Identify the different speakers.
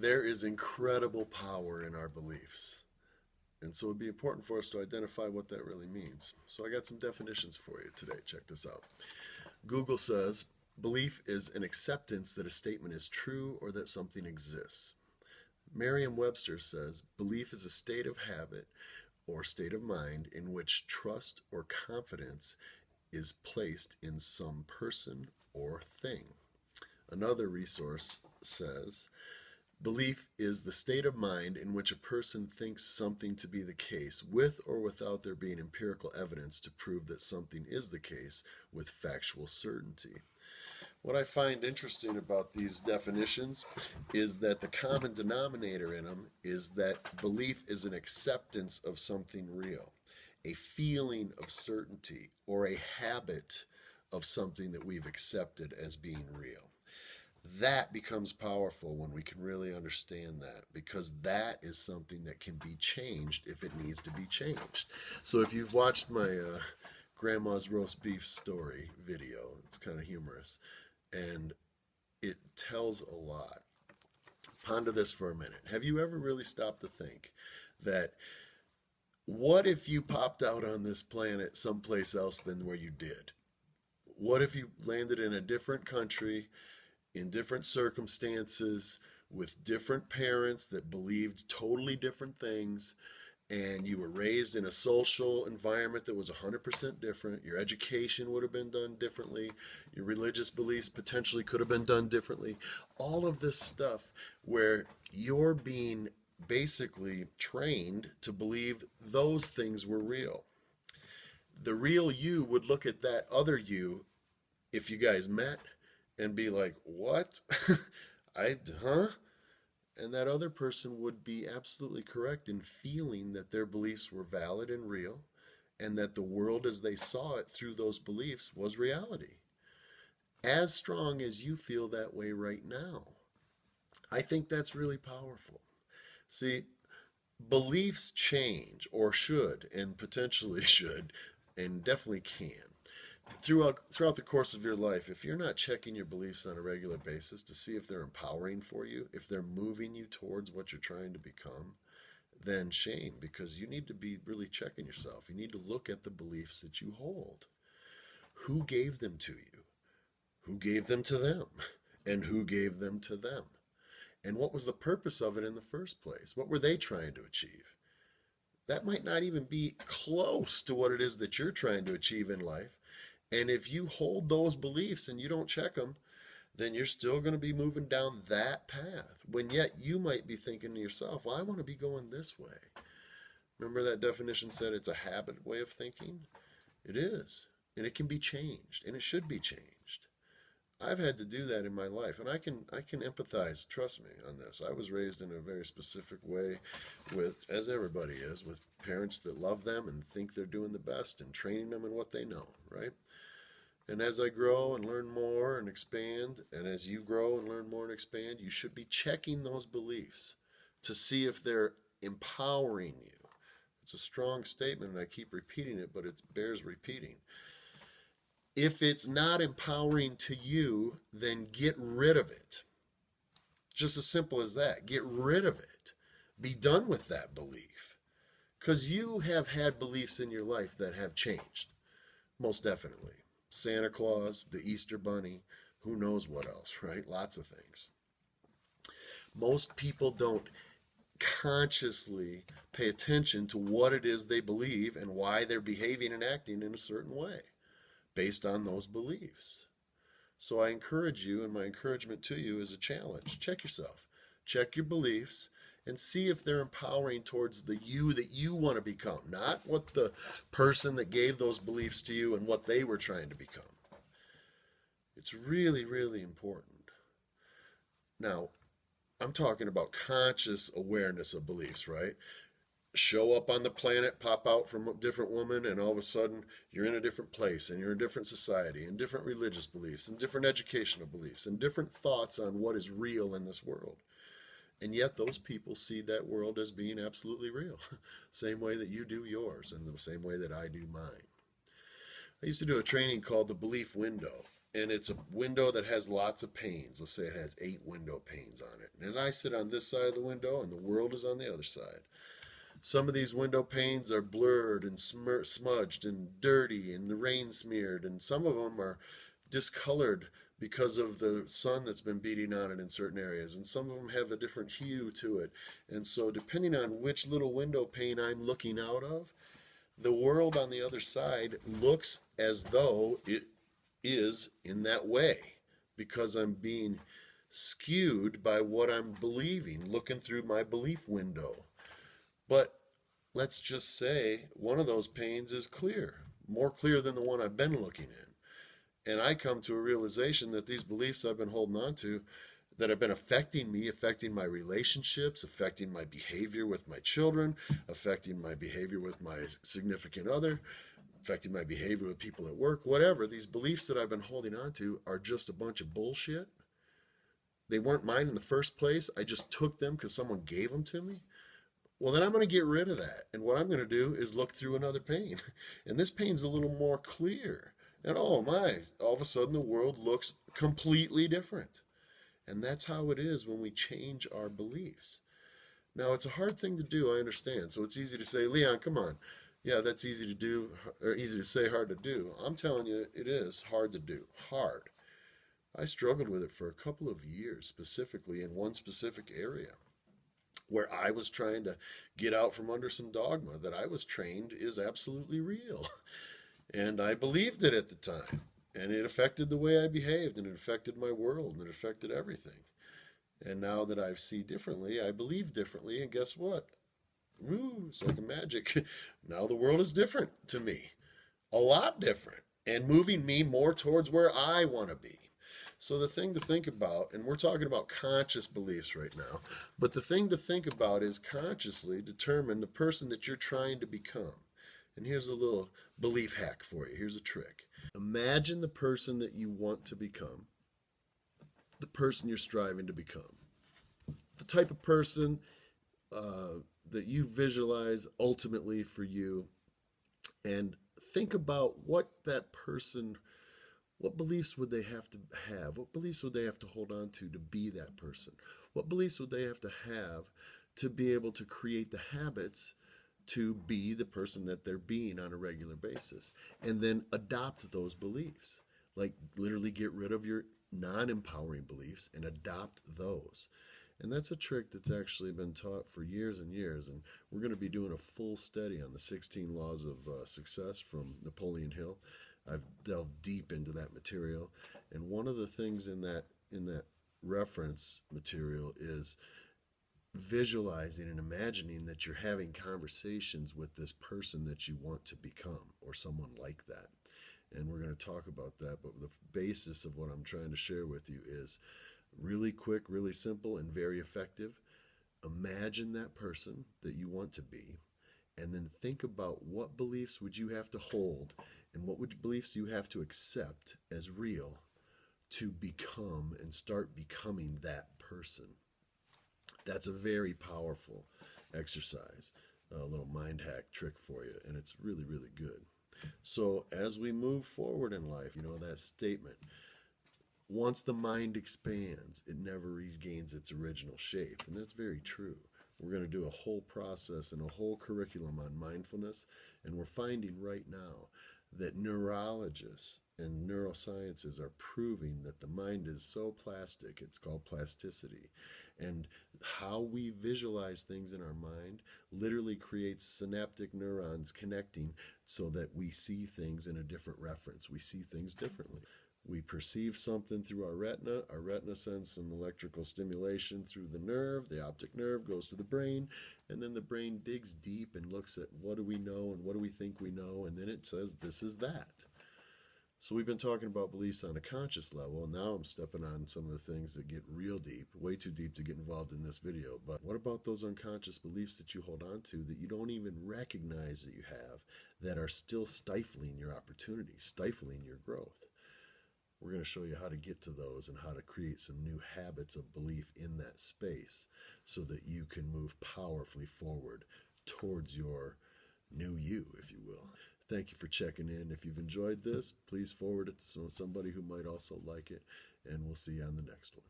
Speaker 1: There is incredible power in our beliefs. And so it'd be important for us to identify what that really means. So I got some definitions for you today. Check this out. Google says belief is an acceptance that a statement is true or that something exists. Merriam-Webster says belief is a state of habit or state of mind in which trust or confidence is placed in some person or thing. Another resource says belief is the state of mind in which a person thinks something to be the case, with or without there being empirical evidence to prove that something is the case with factual certainty. What I find interesting about these definitions is that the common denominator in them is that belief is an acceptance of something real, a feeling of certainty, or a habit of something that we've accepted as being real. That becomes powerful when we can really understand that, because that is something that can be changed if it needs to be changed. So if you've watched my grandma's roast beef story video, it's kind of humorous and it tells a lot. Ponder this for a minute. Have you ever really stopped to think that what if you popped out on this planet someplace else than where you did? What if you landed in a different country, in different circumstances, with different parents that believed totally different things, and you were raised in a social environment that was 100% different? Your education would have been done differently. Your religious beliefs potentially could have been done differently. All of this stuff where you're being basically trained to believe those things were real. The real you would look at that other you, if you guys met, and be like, what? Huh? And that other person would be absolutely correct in feeling that their beliefs were valid and real, and that the world as they saw it through those beliefs was reality. As strong as you feel that way right now. I think that's really powerful. See, beliefs change, or should, and potentially should, and definitely can. Throughout the course of your life, if you're not checking your beliefs on a regular basis to see if they're empowering for you, if they're moving you towards what you're trying to become, then shame, because you need to be really checking yourself. You need to look at the beliefs that you hold. Who gave them to you? Who gave them to them? And who gave them to them? And what was the purpose of it in the first place? What were they trying to achieve? That might not even be close to what it is that you're trying to achieve in life. And if you hold those beliefs and you don't check them, then you're still going to be moving down that path. When yet you might be thinking to yourself, well, I want to be going this way. Remember that definition said it's a habit way of thinking? It is. And it can be changed. And it should be changed. I've had to do that in my life. And I can empathize, trust me, on this. I was raised in a very specific way with, as everybody is, with parents that love them and think they're doing the best and training them in what they know, right? And as I grow and learn more and expand, and as you grow and learn more and expand, you should be checking those beliefs to see if they're empowering you. It's a strong statement, and I keep repeating it, but it bears repeating. If it's not empowering to you, then get rid of it. Just as simple as that. Get rid of it. Be done with that belief. Because you have had beliefs in your life that have changed. Most definitely. Santa Claus, the Easter Bunny, who knows what else, right? Lots of things. Most people don't consciously pay attention to what it is they believe and why they're behaving and acting in a certain way based on those beliefs. So I encourage you, and my encouragement to you is a challenge. Check yourself. Check your beliefs and see if they're empowering towards the you that you want to become, not what the person that gave those beliefs to you and what they were trying to become. It's really, really important. Now, I'm talking about conscious awareness of beliefs, right? Show up on the planet, pop out from a different woman, and all of a sudden you're in a different place, and you're in a different society, and different religious beliefs, and different educational beliefs, and different thoughts on what is real in this world. And yet those people see that world as being absolutely real. Same way that you do yours, and the same way that I do mine. I used to do a training called the Belief Window. and it's a window that has lots of panes. Let's say it has 8 window panes on it. And I sit on this side of the window and the world is on the other side. Some of these window panes are blurred and smudged and dirty and the rain smeared, and some of them are discolored because of the sun that's been beating on it in certain areas, and some of them have a different hue to it. And so depending on which little window pane I'm looking out of, the world on the other side looks as though it is in that way, because I'm being skewed by what I'm believing, looking through my belief window. But let's just say one of those panes is clear, more clear than the one I've been looking in. And I come to a realization that these beliefs I've been holding on to, that have been affecting me, affecting my relationships, affecting my behavior with my children, affecting my behavior with my significant other, affecting my behavior with people at work, whatever, these beliefs that I've been holding on to are just a bunch of bullshit. They weren't mine in the first place. I just took them because someone gave them to me. Well, then I'm going to get rid of that. And what I'm going to do is look through another pane. And this pane's a little more clear. And oh my, all of a sudden the world looks completely different. And that's how it is when we change our beliefs. Now, it's a hard thing to do, I understand. So it's easy to say, Leon, come on. Yeah, that's easy to do, or easy to say, hard to do. I'm telling you, it is hard to do. Hard. I struggled with it for a couple of years, specifically in one specific area, where I was trying to get out from under some dogma that I was trained is absolutely real. And I believed it at the time. And it affected the way I behaved, and it affected my world, and it affected everything. And now that I see differently, I believe differently, and guess what? Woo, it's like a magic. Now the world is different to me. A lot different. And moving me more towards where I want to be. So the thing to think about, and we're talking about conscious beliefs right now, but the thing to think about is consciously determine the person that you're trying to become. And here's a little belief hack for you. Here's a trick. Imagine the person that you want to become, the person you're striving to become, the type of person that you visualize ultimately for you, and think about what that person, what beliefs would they have to have? What beliefs would they have to hold on to be that person? What beliefs would they have to be able to create the habits to be the person that they're being on a regular basis? And then adopt those beliefs. Like literally get rid of your non-empowering beliefs and adopt those. And that's a trick that's actually been taught for years and years. And we're going to be doing a full study on the 16 laws of success from Napoleon Hill. I've delved deep into that material. And one of the things in that reference material is visualizing and imagining that you're having conversations with this person that you want to become, or someone like that. And we're going to talk about that, but the basis of what I'm trying to share with you is really quick, really simple, and very effective. Imagine that person that you want to be, and then think about what beliefs would you have to hold, and what beliefs you have to accept as real to become and start becoming that person. That's a very powerful exercise, a little mind hack trick for you, and it's really, really good. So as we move forward in life, that statement, once the mind expands, it never regains its original shape, and that's very true. We're going to do a whole process and a whole curriculum on mindfulness, and we're finding right now that neurologists and neurosciences are proving that the mind is so plastic, it's called plasticity. And how we visualize things in our mind literally creates synaptic neurons connecting so that we see things in a different reference. We see things differently. We perceive something through our retina sends some electrical stimulation through the nerve, the optic nerve goes to the brain, and then the brain digs deep and looks at what do we know and what do we think we know, and then it says this is that. So we've been talking about beliefs on a conscious level, and now I'm stepping on some of the things that get real deep, way too deep to get involved in this video. But what about those unconscious beliefs that you hold on to that you don't even recognize that you have, that are still stifling your opportunities, stifling your growth? We're going to show you how to get to those and how to create some new habits of belief in that space so that you can move powerfully forward towards your new you, if you will. Thank you for checking in. If you've enjoyed this, please forward it to somebody who might also like it, and we'll see you on the next one.